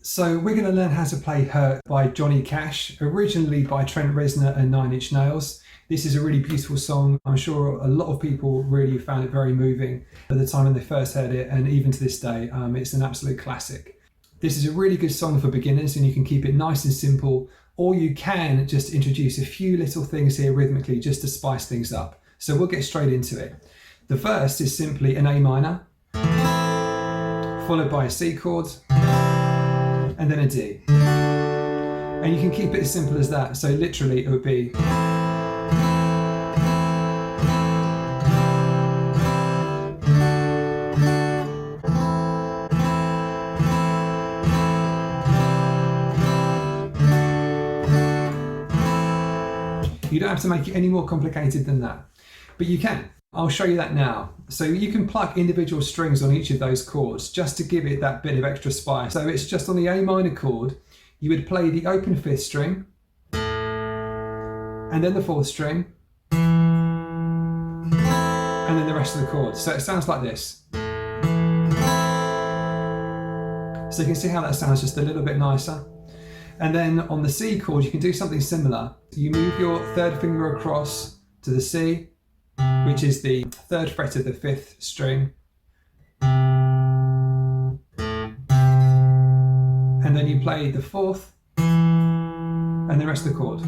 So we're going to learn how to play Hurt by Johnny Cash, originally by Trent Reznor and Nine Inch Nails. This is a really beautiful song. I'm sure a lot of people really found it very moving at the time when they first heard it, and even to this day, it's an absolute classic. This is a really good song for beginners, and you can keep it nice and simple, or you can just introduce a few little things here rhythmically just to spice things up. So we'll get straight into it. The verse is simply an A minor, followed by a C chord, and then a D. And you can keep it as simple as that. So literally it would be you don't have to make it any more complicated than that, but you can. I'll show you that now. So you can pluck individual strings on each of those chords just to give it that bit of extra spice. So it's just on the A minor chord, you would play the open fifth string, and then the fourth string, and then the rest of the chords. So it sounds like this. So you can see how that sounds just a little bit nicer. And then on the C chord, you can do something similar. You move your third finger across to the C, which is the third fret of the fifth string. And then you play the fourth and the rest of the chord.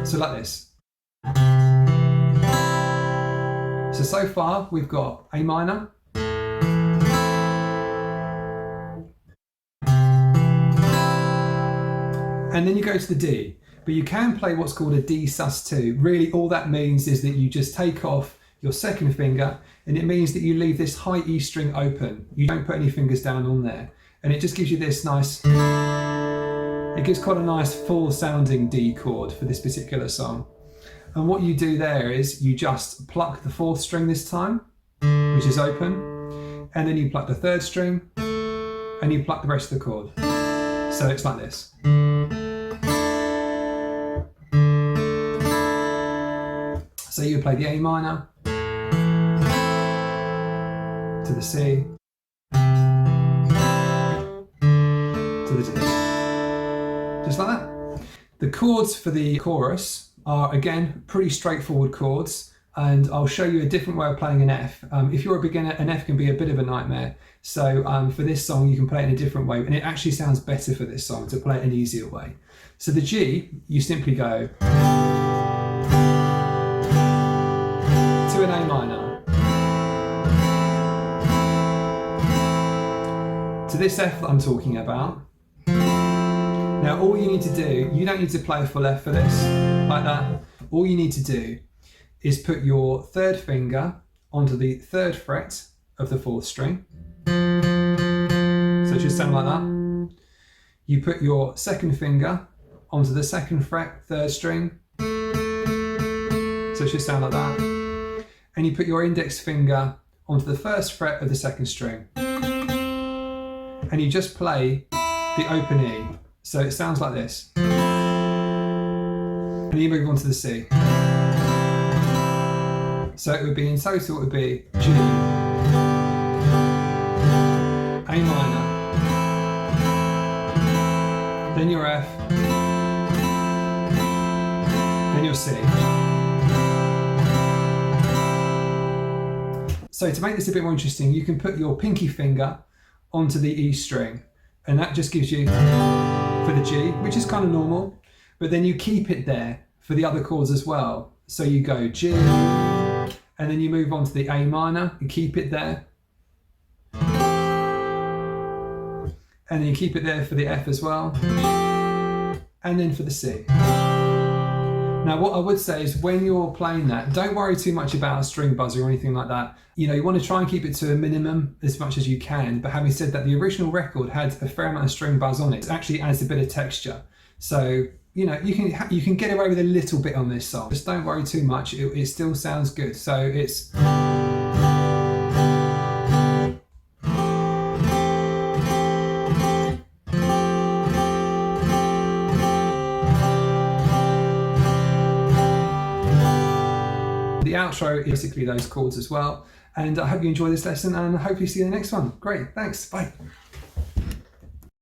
So like this. So far we've got A minor, and then you go to the D. But you can play what's called a D sus2. Really all that means is that you just take off your second finger, and it means that you leave this high E string open. You don't put any fingers down on there. And it just gives you this nice, it gives quite a nice full sounding D chord for this particular song. And what you do there is you just pluck the fourth string this time, which is open, and then you pluck the third string, and you pluck the rest of the chord. So it's like this. So you play the A minor to the C to the D, just like that. The chords for the chorus are again pretty straightforward chords, and I'll show you a different way of playing an F. If you're a beginner, an F can be a bit of a nightmare. So for this song, you can play it in a different way, and it actually sounds better for this song to play it an easier way. So the G, you simply go to an A minor, to this F that I'm talking about. Now all you need to do, you don't need to play a full F for this, like that. All you need to do is put your third finger onto the third fret of the fourth string. So it should sound like that. You put your second finger onto the second fret, third string. So it should sound like that. And you put your index finger onto the first fret of the second string. And you just play the open E. So it sounds like this. And you move on to the C. So it would be, in total, it would be G, A minor, then your F, then your C. So to make this a bit more interesting, you can put your pinky finger onto the E string, and that just gives you for the G, which is kind of normal, but then you keep it there for the other chords as well. So you go G, and then you move on to the A minor, you keep it there, and then you keep it there for the F as well, and then for the C. Now what I would say is when you're playing that, don't worry too much about a string buzzer or anything like that. You know, you want to try and keep it to a minimum as much as you can, but having said that, the original record had a fair amount of string buzz on it. It actually adds a bit of texture. So, you know, you can get away with a little bit on this song. Just don't worry too much, it still sounds good. So it's... The outro is basically those chords as well. And I hope you enjoy this lesson, and hopefully see you in the next one. Great, thanks, bye.